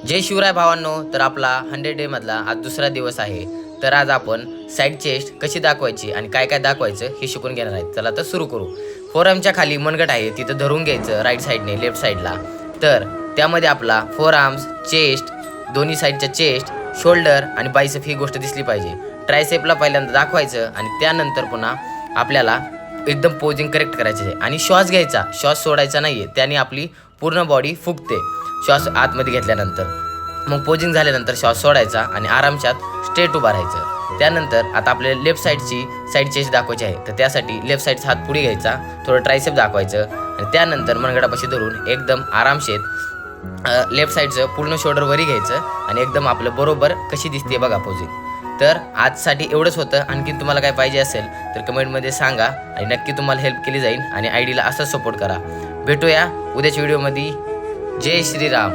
जय शिवराय भावांनो. तर आपला 100 डे मधला आज दुसरा दिवस आहे. तर आज आपण साईड चेस्ट कशी दाखवायची आणि काय काय दाखवायचं हे शिकून घेणार आहे. चला तर सुरू करू. फोरआर्मच्या खाली मनगट आहे तिथं धरून घ्यायचं राईट साईडने लेफ्ट साईडला. तर त्यामध्ये आपला फोरआर्म्स, चेस्ट, दोन्ही साईडच्या चेस्ट, शोल्डर आणि बायसेप ही गोष्ट दिसली पाहिजे. ट्रायसेपला पहिल्यांदा दाखवायचं आणि त्यानंतर पुन्हा आपल्याला एकदम पोजिंग करेक्ट करायचे आहे आणि श्वास घ्यायचा, श्वास सोडायचा नाही आहे. त्याने आपली पूर्ण बॉडी फुगते श्वास आतमध्ये घेतल्यानंतर. मग पोजिंग झाल्यानंतर श्वास सोडायचा आणि आरामशात स्ट्रेट उभा राहायचं. त्यानंतर आता आपल्याला लेफ्ट साईडची साईड चेस्ट दाखवायची आहे. तर त्यासाठी लेफ्ट साईडचा हात पुढे घ्यायचा, थोडं ट्रायसेप दाखवायचं आणि त्यानंतर मनगटापाशी धरून एकदम आरामशेत लेफ्ट साईडचं पूर्ण शोल्डर वरी घ्यायचं आणि एकदम आपलं बरोबर कशी दिसते बघा पोजिंग. तर आजसाठी एवढंच होतं. आणखी तुम्हाला काय पाहिजे असेल तर कमेंटमध्ये सांगा आणि नक्की तुम्हाला हेल्प केली जाईल आणि आयडीला असंच सपोर्ट करा. भेटूया उद्याच्या व्हिडिओमध्ये. जय श्रीराम.